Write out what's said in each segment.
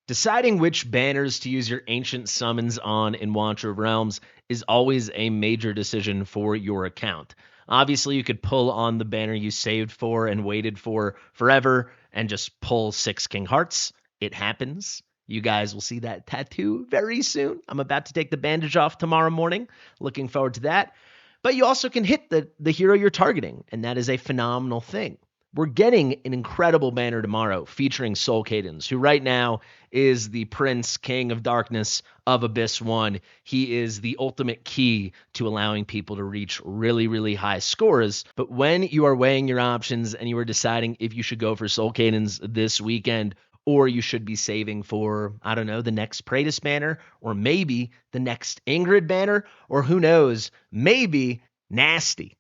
Deciding which banners to use your ancient summons on in Watcher of Realms is always a major decision for your account. Obviously, you could pull on the banner you saved for and waited for forever and just pull 6 King Hearts. It happens. You guys will see that tattoo very soon. I'm about to take the bandage off tomorrow morning. Looking forward to that. But you also can hit the hero you're targeting, and that is a phenomenal thing. We're getting an incredible banner tomorrow featuring Solcadens, who right now is the Prince King of Darkness of Abyss 1. He is the ultimate key to allowing people to reach really, really high scores. But when you are weighing your options and you are deciding if you should go for Solcadens this weekend, or you should be saving for, I don't know, the next Praetus banner, or maybe the next Ingrid banner, or who knows, maybe Nastya,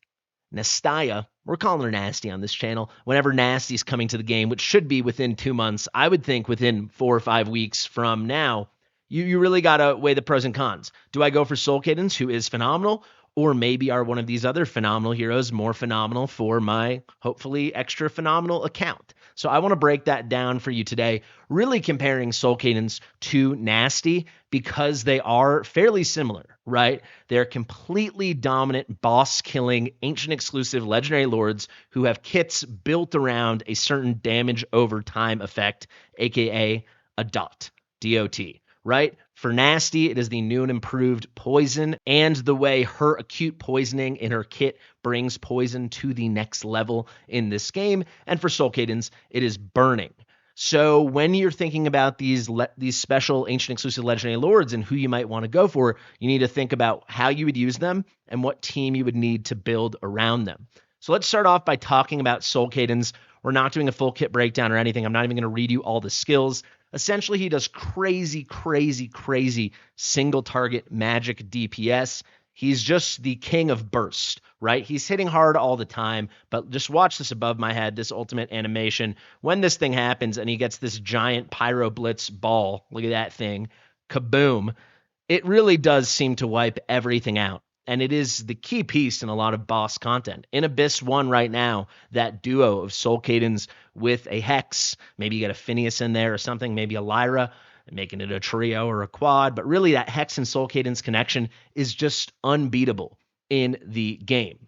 we're calling her Nasty on this channel. Whenever Nasty's coming to the game, which should be within 2 months, I would think within 4 or 5 weeks from now, you really got to weigh the pros and cons. Do I go for Solcadens, who is phenomenal, or maybe are one of these other phenomenal heroes more phenomenal for my hopefully extra phenomenal account? So I want to break that down for you today, really comparing Solcadens to Nasty because they are fairly similar, right? They're completely dominant, boss-killing, ancient-exclusive legendary lords who have kits built around a certain damage over time effect, aka a dot, D-O-T, right? For Nasty, it is the new and improved poison and the way her acute poisoning in her kit brings poison to the next level in this game. And for Solcadens, it is burning. So when you're thinking about these special ancient exclusive legendary lords and who you might want to go for, you need to think about how you would use them and what team you would need to build around them. So let's start off by talking about Solcadens. We're not doing a full kit breakdown or anything. I'm not even going to read you all the skills. Essentially, he does crazy single target magic DPS. He's just the king of burst, right? He's hitting hard all the time, but just watch this above my head, this ultimate animation. When this thing happens and he gets this giant Pyro Blitz ball, look at that thing, kaboom, it really does seem to wipe everything out. And it is the key piece in a lot of boss content. In Abyss 1 right now, that duo of Solcadens with a Hex, maybe you get a Phineas in there or something, maybe a Lyra, making it a trio or a quad, but really that Hex and Solcadens connection is just unbeatable in the game.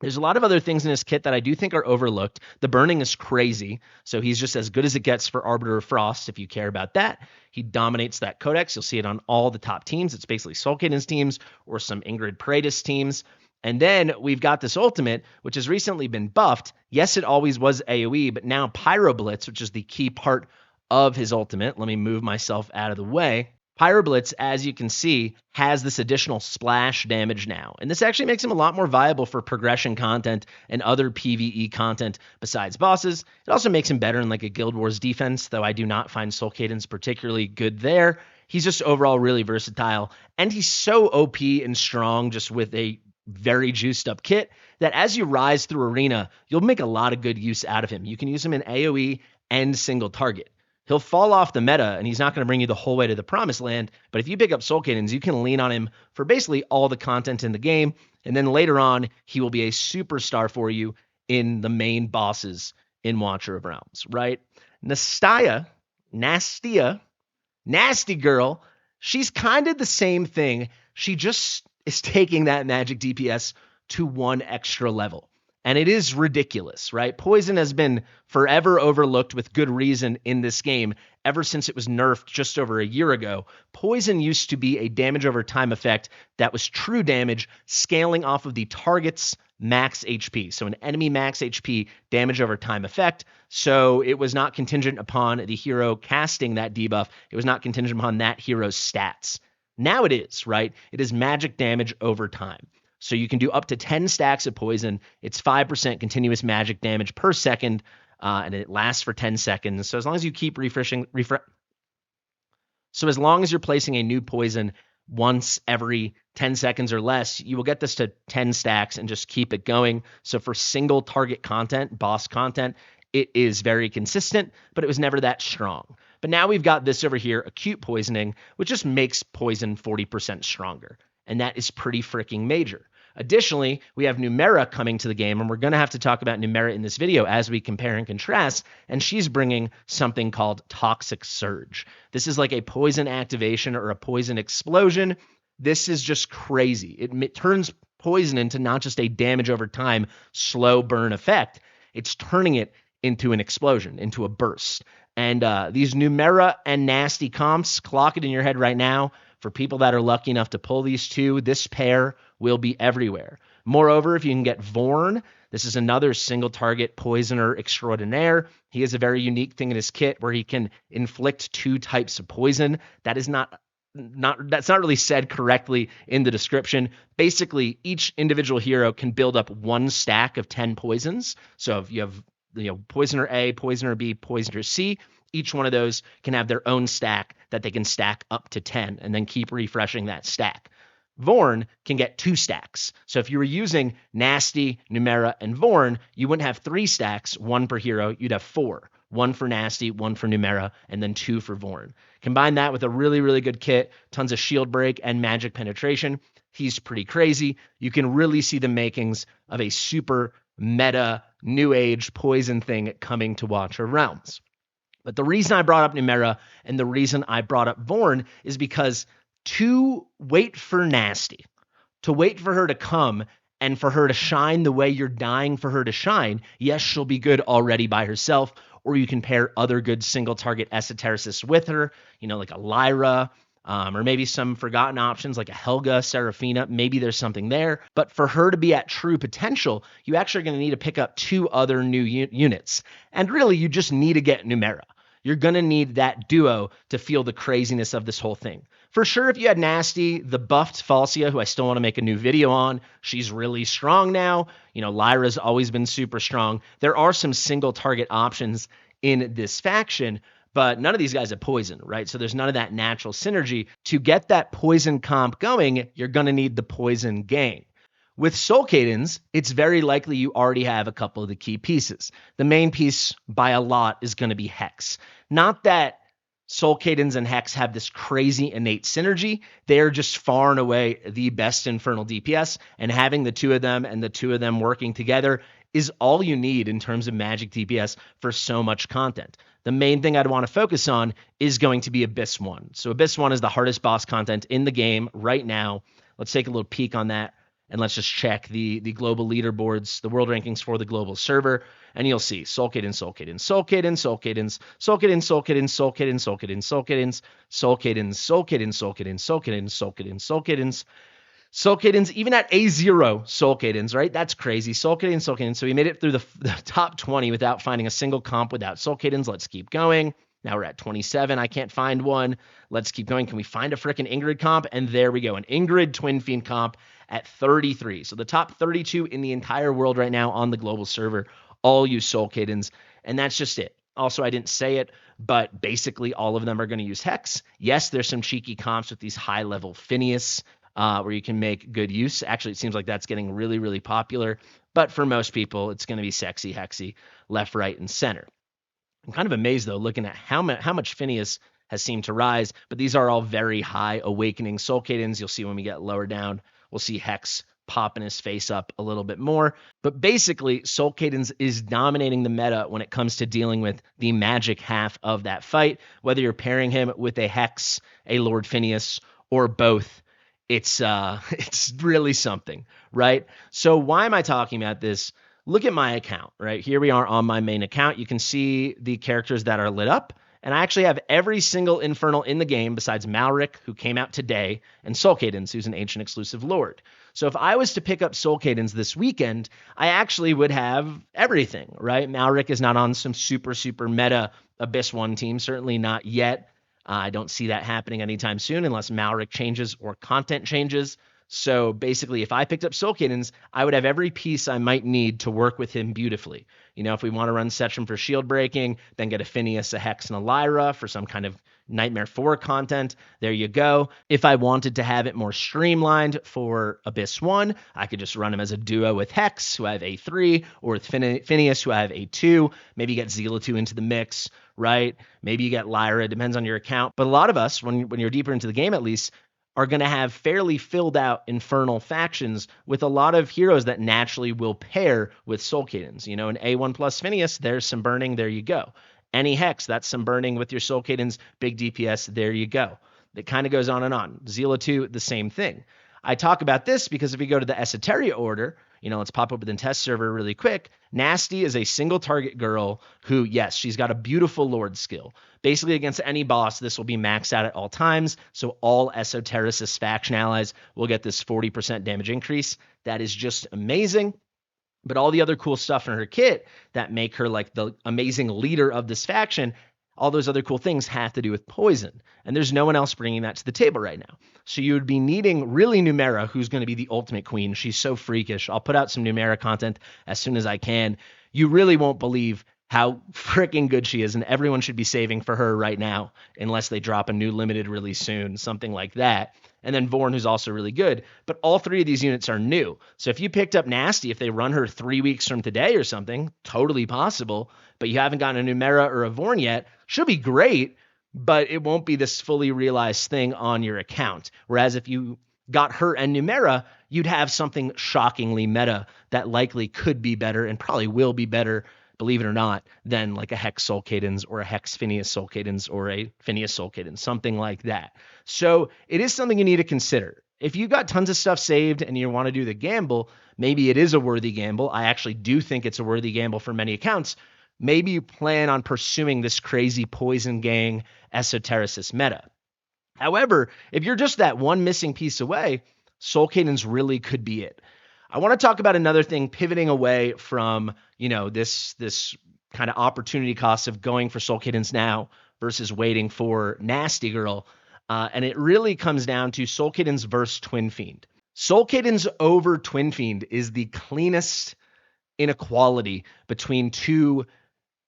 There's a lot of other things in his kit that I do think are overlooked. The burning is crazy, so he's just as good as it gets for Arbiter of Frost, if you care about that. He dominates that codex. You'll see it on all the top teams. It's basically Solcadens teams or some Ingrid Praetus teams. And then we've got this ultimate, which has recently been buffed. Yes, it always was AoE, but now Pyro Blitz, which is the key part of his ultimate. Let me move myself out of the way. Pyro Blitz, as you can see, has this additional splash damage now. And this actually makes him a lot more viable for progression content and other PvE content besides bosses. It also makes him better in like a Guild Wars defense, though I do not find Solcadens particularly good there. He's just overall really versatile, and he's so OP and strong just with a very juiced up kit that as you rise through Arena, you'll make a lot of good use out of him. You can use him in AoE and single target. He'll fall off the meta, and he's not going to bring you the whole way to the promised land. But if you pick up Solcadens, you can lean on him for basically all the content in the game. And then later on, he will be a superstar for you in the main bosses in Watcher of Realms, right? Nastya, Nasty Girl, she's kind of the same thing. She just is taking that magic DPS to one extra level. And it is ridiculous, right? Poison has been forever overlooked with good reason in this game ever since it was nerfed just over a year ago. Poison used to be a damage over time effect that was true damage scaling off of the target's max HP. So an enemy max HP damage over time effect. So it was not contingent upon the hero casting that debuff. It was not contingent upon that hero's stats. Now it is, right? It is magic damage over time. So you can do up to 10 stacks of poison. It's 5% continuous magic damage per second, and it lasts for 10 seconds. So as long as you keep so as long as you're placing a new poison once every 10 seconds or less, you will get this to 10 stacks and just keep it going. So for single target content, boss content, it is very consistent, but it was never that strong. But now we've got this over here, acute poisoning, which just makes poison 40% stronger. And that is pretty freaking major. Additionally, we have Numera coming to the game, and we're going to have to talk about Numera in this video as we compare and contrast, and she's bringing something called Toxic Surge. This is like a poison activation or a poison explosion. This is just crazy. It turns poison into not just a damage over time, slow burn effect. It's turning it into an explosion, into a burst. And these Numera and Nasty comps, clock it in your head right now. For people that are lucky enough to pull these two, this pair will be everywhere. Moreover, if you can get Vorn, this is another single target poisoner extraordinaire. He has a very unique thing in his kit where he can inflict 2 types of poison. That's not really said correctly in the description. Basically, each individual hero can build up 1 stack of 10 poisons. So if you have Poisoner A, Poisoner B, Poisoner C, each one of those can have their own stack that they can stack up to 10 and then keep refreshing that stack. Vorn can get 2 stacks. So if you were using Nasty, Numera, and Vorn, you wouldn't have 3 stacks, 1 per hero. You'd have 4. 1 for Nasty, 1 for Numera, and then 2 for Vorn. Combine that with a really, really good kit, tons of shield break and magic penetration. He's pretty crazy. You can really see the makings of a super meta, new age poison thing coming to Watcher Realms. But the reason I brought up Numera and the reason I brought up Vorn is because to wait for Nasty, to wait for her to come and for her to shine the way you're dying for her to shine, yes, she'll be good already by herself, or you can pair other good single target esotericists with her, like a Lyra, or maybe some forgotten options like a Helga, Seraphina. Maybe there's something there. But for her to be at true potential, you actually are going to need to pick up 2 other new units. And really, you just need to get Numera. You're going to need that duo to feel the craziness of this whole thing. For sure, if you had Nasty, the buffed Falsia, who I still want to make a new video on, she's really strong now. Lyra's always been super strong. There are some single target options in this faction, but none of these guys have poison, right? So there's none of that natural synergy. To get that poison comp going, you're going to need the poison gang. With Solcadens, it's very likely you already have a couple of the key pieces. The main piece by a lot is going to be Hex. Not that Solcadens and Hex have this crazy innate synergy. They're just far and away the best Infernal DPS, and having the 2 of them and the 2 of them working together is all you need in terms of magic DPS for so much content. The main thing I'd want to focus on is going to be Abyss 1. So Abyss 1 is the hardest boss content in the game right now. Let's take a little peek on that, and let's just check the global leaderboards, the world rankings for the global server, and you'll see Solcadens, Solcadens, Solcadens, Solcadens, Solcadens, Solcadens, Solcadens, Solcadens, Solcadens, Solcadens, Solcadens, Solcadens, Solcadens, Solcadens, Solcadens, Solcadens, even at A0 Solcadens, right? That's crazy. Solcadens, Solcadens. So we made it through the top 20 without finding a single comp without Solcadens. Let's keep going. Now we're at 27. I can't find one. Let's keep going. Can we find a frickin' Ingrid comp? And there we go. An Ingrid Twin Fiend comp at 33. So the top 32 in the entire world right now on the global server all use Solcadens. And that's just it. Also, I didn't say it, but basically all of them are going to use Hex. Yes, there's some cheeky comps with these high-level Phineas, where you can make good use. Actually, it seems like that's getting really, really popular. But for most people, it's going to be sexy, hexy, left, right, and center. I'm kind of amazed, though, looking at how much Phineas has seemed to rise. But these are all very high awakening Solcadens. You'll see when we get lower down, we'll see Hex popping his face up a little bit more. But basically, Solcadens is dominating the meta when it comes to dealing with the magic half of that fight. Whether you're pairing him with a Hex, a Lord Phineas, or both, it's really something, right? So why am I talking about this? Look at my account, right? Here we are on my main account. You can see the characters that are lit up, and I actually have every single Infernal in the game besides Malric, who came out today, and Solcadens, who's an ancient exclusive lord. So if I was to pick up Solcadens this weekend, I actually would have everything, right? Malric is not on some super, super meta Abyss 1 team, certainly not yet. I don't see that happening anytime soon unless Malric changes or content changes. So basically, if I picked up Solcadens, I would have every piece I might need to work with him beautifully. If we want to run Setchum for shield breaking, then get a Phineas, a Hex, and a Lyra for some kind of Nightmare 4 content, there you go. If I wanted to have it more streamlined for Abyss 1, I could just run him as a duo with Hex, who I have A3, or with Phineas, who I have A2. Maybe get Zealatu into the mix, right? Maybe you get Lyra, it depends on your account. But a lot of us, when you're deeper into the game at least, are going to have fairly filled out infernal factions with a lot of heroes that naturally will pair with Solcadens. You know, an A1 plus Phineas, there's some burning, there you go. Any Hex, that's some burning with your Solcadens, big DPS, there you go. It kind of goes on and on. Zila 2, the same thing. I talk about this because if we go to the Esoteria order, you know, let's pop open the test server really quick. Nastya is a single target girl who, yes, she's got a beautiful Lord skill. Basically, against any boss, this will be maxed out at all times. So all Esotericist faction allies will get this 40% damage increase. That is just amazing. But all the other cool stuff in her kit that make her like the amazing leader of this faction, all those other cool things have to do with poison. And there's no one else bringing that to the table right now. So you would be needing really Numera, who's going to be the ultimate queen. She's so freakish. I'll put out some Numera content as soon as I can. You really won't believe how freaking good she is. And everyone should be saving for her right now, unless they drop a new limited really soon, something like that. And then Vorn, who's also really good. But all three of these units are new. So if you picked up Nastya, if they run her 3 weeks from today or something, totally possible, but you haven't gotten a Numera or a Vorn yet, she'll be great, but it won't be this fully realized thing on your account. Whereas if you got her and Numera, you'd have something shockingly meta that likely could be better and probably will be better, believe it or not, than like a Hex Solcadens or a Hex Phineas Solcadens or a Phineas Solcadens, something like that. So it is something you need to consider. If you've got tons of stuff saved and you want to do the gamble, maybe it is a worthy gamble. I actually do think it's a worthy gamble for many accounts. Maybe you plan on pursuing this crazy Poison Gang Esotericist meta. However, if you're just that one missing piece away, Solcadens really could be it. I want to talk about another thing, pivoting away from, you know, this kind of opportunity cost of going for Solcadens now versus waiting for Nasty Girl. And it really comes down to Solcadens versus Twin Fiend. Solcadens over Twin Fiend is the cleanest inequality between two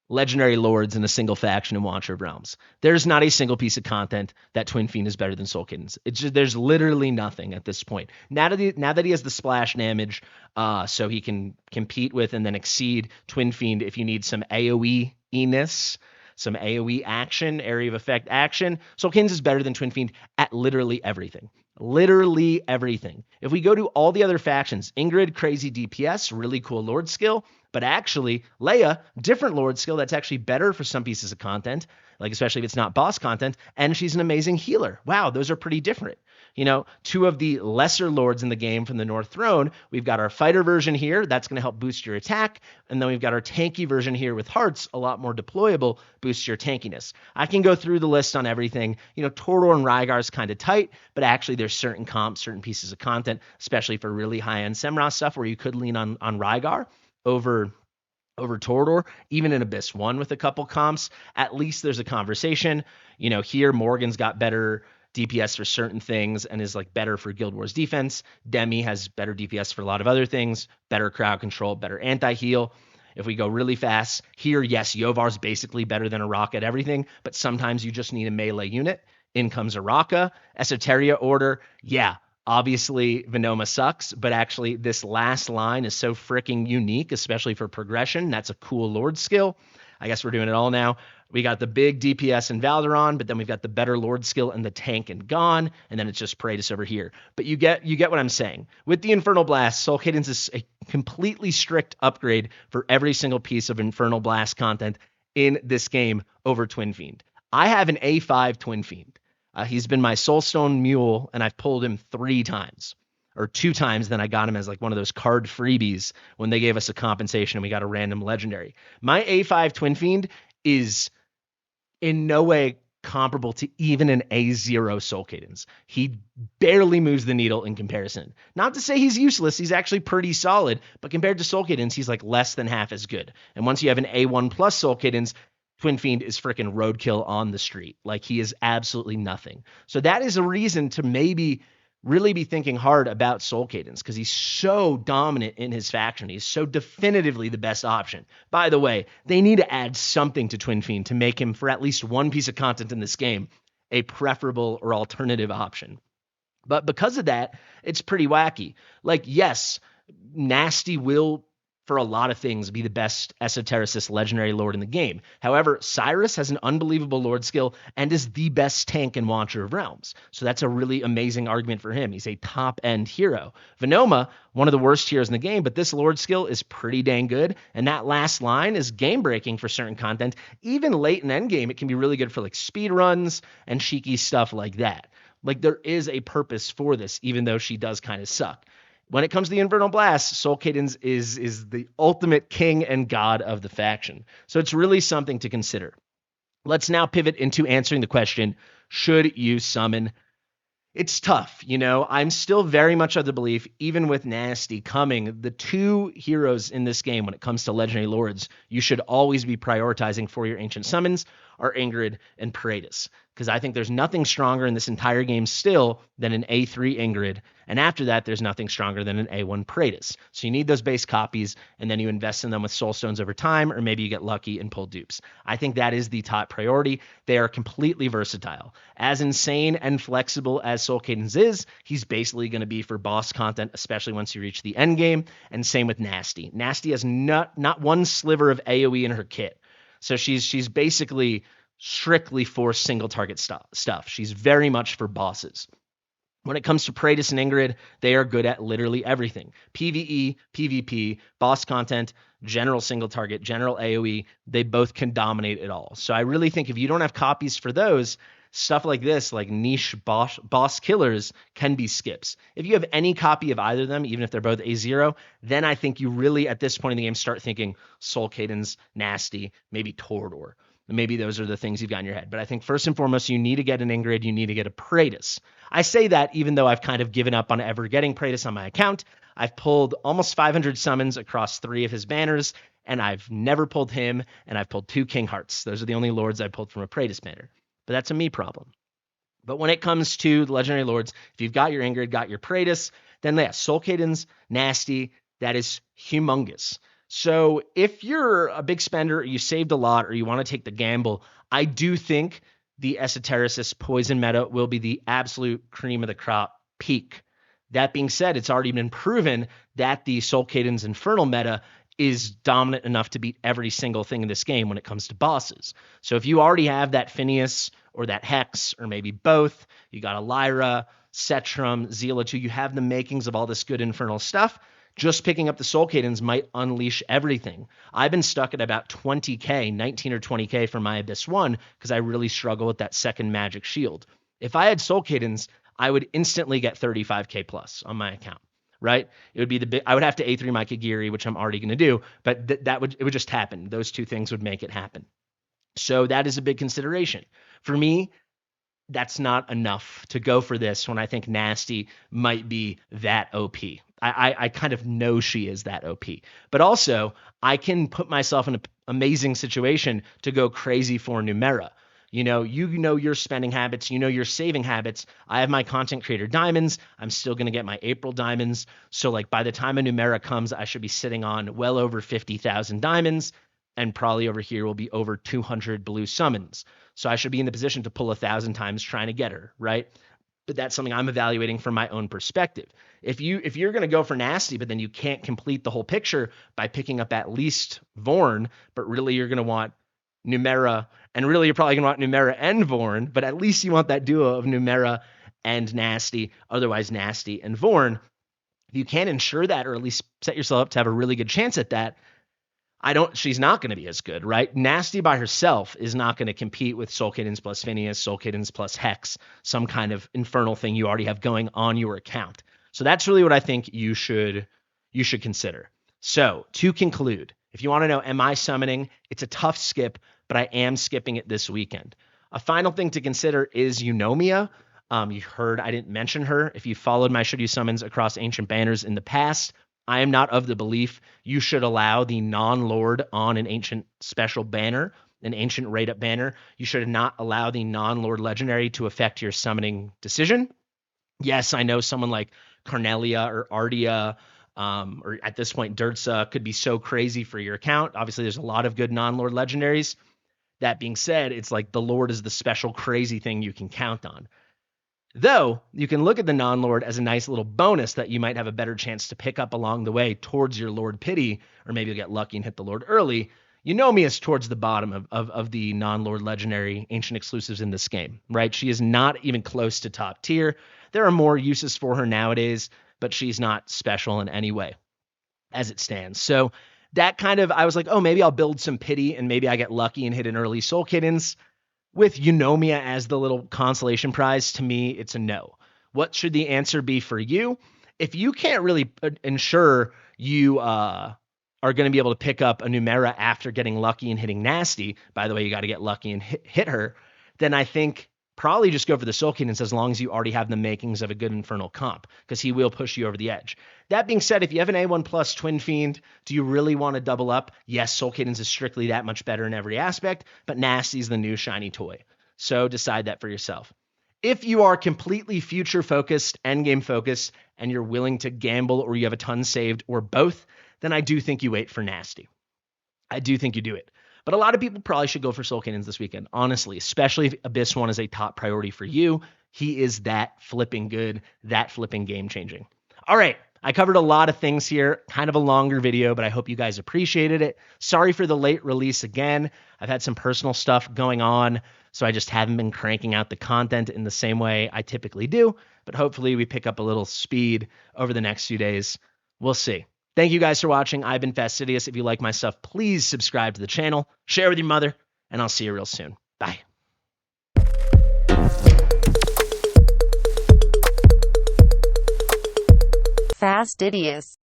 legendary lords in a single faction in Watcher of Realms. There's not a single piece of content that Twin Fiend is better than Solcadens. It's just, there's literally nothing at this point. Now that he has the splash damage, so he can compete with and then exceed Twin Fiend if you need some AoE-ness, some AoE action, area of effect action. Solcadens is better than Twin Fiend at literally everything. Literally everything. If we go to all the other factions, Ingrid, crazy DPS, really cool Lord skill, but actually Leia, different Lord skill that's actually better for some pieces of content, like especially if it's not boss content, and she's an amazing healer. Wow, those are pretty different. You know, two of the lesser lords in the game from the North Throne, we've got our fighter version here, that's going to help boost your attack, and then we've got our tanky version here with hearts, a lot more deployable, boosts your tankiness. I can go through the list on everything. You know, Tordor and Rygar is kind of tight, but actually there's certain comps, certain pieces of content, especially for really high-end Semras stuff where you could lean on Rygar over Tordor, even in Abyss 1 with a couple comps. At least there's a conversation. You know, here Morgan's got better DPS for certain things and is like better for Guild Wars defense. Demi has better DPS for a lot of other things, better crowd control, better anti-heal. If we go really fast, here, yes, Yovar's basically better than Araka at everything, but sometimes you just need a melee unit. In comes Araka. Esoteria order, yeah, obviously Venoma sucks, but actually this last line is so freaking unique, especially for progression. That's a cool Lord skill. I guess we're doing it all now. We got the big DPS in Valderon, but then we've got the better Lord skill and the tank and Gone, and then it's just Praetus over here. But you get what I'm saying. With the Infernal Blast, Solcadens is a completely strict upgrade for every single piece of Infernal Blast content in this game over Twin Fiend. I have an A5 Twin Fiend. He's been my Soulstone Mule, and I've pulled him 3 times. Or 2 times, then I got him as like one of those card freebies when they gave us a compensation and we got a random legendary. My A5 Twin Fiend is in no way comparable to even an A0 Solcadens. He barely moves the needle in comparison. Not to say he's useless, he's actually pretty solid, but compared to Solcadens, he's like less than half as good. And once you have an A1 plus Solcadens, Twin Fiend is freaking roadkill on the street. Like, he is absolutely nothing. So that is a reason to maybe really be thinking hard about Solcadens, because he's so dominant in his faction. He's so definitively the best option. By the way, they need to add something to Twin Fiend to make him, for at least one piece of content in this game, a preferable or alternative option. But because of that, it's pretty wacky. Like, yes, Nasty will for a lot of things, be the best esotericist legendary lord in the game. However, Cyrus has an unbelievable lord skill and is the best tank and Watcher of Realms. So that's a really amazing argument for him. He's a top-end hero. Venoma, one of the worst heroes in the game, but this lord skill is pretty dang good, and that last line is game-breaking for certain content. Even late in endgame, it can be really good for like speed runs and cheeky stuff like that. Like, there is a purpose for this, even though she does kind of suck. When it comes to the Infernal Blast, Solcadens is the ultimate king and god of the faction. So it's really something to consider. Let's now pivot into answering the question, should you summon? It's tough, you know. I'm still very much of the belief, even with Nasty coming, the two heroes in this game when it comes to Legendary Lords, you should always be prioritizing for your Ancient Summons are Ingrid and Praetus. Because I think there's nothing stronger in this entire game still than an A3 Ingrid. And after that, there's nothing stronger than an A1 Praetus. So you need those base copies, and then you invest in them with soul stones over time, or maybe you get lucky and pull dupes. I think that is the top priority. They are completely versatile. As insane and flexible as Solcadens is, he's basically going to be for boss content, especially once you reach the end game. And same with Nasty. Nasty has not one sliver of AoE in her kit. So she's basically strictly for single target stuff. She's very much for bosses. When it comes to Praetus and Ingrid, they are good at literally everything. PvE, PvP, boss content, general single target, general AoE, they both can dominate it all. So I really think if you don't have copies for those, stuff like this, like niche boss killers, can be skips. If you have any copy of either of them, even if they're both A0, then I think you really, at this point in the game, start thinking Solcadens, Nasty, maybe Torador. Maybe those are the things you've got in your head. But I think first and foremost, you need to get an Ingrid, you need to get a Praetus. I say that even though I've kind of given up on ever getting Praetus on my account. I've pulled almost 500 summons across 3 of his banners, and I've never pulled him, and I've pulled 2 King Hearts. Those are the only lords I pulled from a Praetus banner. But that's a me problem. But when it comes to the Legendary Lords, if you've got your Ingrid, got your Praetus, then yeah, Solcadens, Nasty, that is humongous. So if you're a big spender, or you saved a lot, or you want to take the gamble, I do think the Esotericist Poison meta will be the absolute cream of the crop peak. That being said, it's already been proven that the Solcadens Infernal meta is dominant enough to beat every single thing in this game when it comes to bosses. So if you already have that Phineas or that Hex, or maybe both, you got a Lyra, Setrum, Zeala 2, you have the makings of all this good infernal stuff. Just picking up the Solcadens might unleash everything. I've been stuck at about 20k, 19 or 20k for my Abyss 1 because I really struggle with that second magic shield. If I had Solcadens, I would instantly get 35k plus on my account, right? It would be the big, I would have to A3 my Kagiri, which I'm already going to do, but it would just happen. Those two things would make it happen. So that is a big consideration. For me, that's not enough to go for this when I think Nasty might be that OP. I kind of know she is that OP. But also, I can put myself in an amazing situation to go crazy for Numera. You know your spending habits, you know your saving habits. I have my content creator diamonds. I'm still going to get my April diamonds. So like by the time a Numera comes, I should be sitting on well over 50,000 diamonds. And probably over here will be over 200 blue summons. So I should be in the position to pull 1,000 times trying to get her, right? But that's something I'm evaluating from my own perspective. If you're going to go for Nasty, but then you can't complete the whole picture by picking up at least Vorn, but really you're going to want Numera, and really you're probably going to want Numera and Vorn, but at least you want that duo of Numera and Nasty, otherwise Nasty and Vorn. If you can't ensure that, or at least set yourself up to have a really good chance at that, she's not going to be as good, right? Nasty by herself is not going to compete with Solcadens plus Phineas, Solcadens plus Hex, some kind of infernal thing you already have going on your account. So that's really what I think you should consider. So to conclude, if you want to know, am I summoning? It's a tough skip, but I am skipping it this weekend. A final thing to consider is Eunomia. You heard I didn't mention her. If you followed my Should You Summons across Ancient Banners in the past, I am not of the belief you should allow the non-lord on an ancient special banner, an ancient rate-up banner. You should not allow the non-lord legendary to affect your summoning decision. Yes, I know someone like Carnelia or Ardia, or at this point Dirtsa, could be so crazy for your account. Obviously, there's a lot of good non-lord legendaries. That being said, it's like the lord is the special crazy thing you can count on. Though you can look at the non-lord as a nice little bonus that you might have a better chance to pick up along the way towards your lord pity, or maybe you'll get lucky and hit the lord early. Eunomia is towards the bottom of the non-lord legendary ancient exclusives in this game, right? She is not even close to top tier. There are more uses for her nowadays, but she's not special in any way as it stands. So that kind of, I was like, oh, maybe I'll build some pity and maybe I get lucky and hit an early Solcadens. With Eunomia as the little consolation prize, to me, it's a no. What should the answer be for you? If you can't really ensure you are going to be able to pick up a Numera after getting lucky and hitting Nasty, by the way, you got to get lucky and hit her, then I think probably just go for the Solcadens as long as you already have the makings of a good Infernal comp, because he will push you over the edge. That being said, if you have an A1 plus Twin Fiend, do you really want to double up? Yes, Solcadens is strictly that much better in every aspect, but Nasty's the new shiny toy. So decide that for yourself. If you are completely future focused, endgame focused, and you're willing to gamble or you have a ton saved or both, then I do think you wait for Nasty. I do think you do it. But a lot of people probably should go for Solcadens this weekend, honestly, especially if Abyss 1 is a top priority for you. He is that flipping good, that flipping game-changing. All right, I covered a lot of things here, kind of a longer video, but I hope you guys appreciated it. Sorry for the late release again. I've had some personal stuff going on, so I just haven't been cranking out the content in the same way I typically do, but hopefully we pick up a little speed over the next few days. We'll see. Thank you guys for watching. I've been Fastidious. If you like my stuff, please subscribe to the channel, share with your mother, and I'll see you real soon. Bye. Fastidious.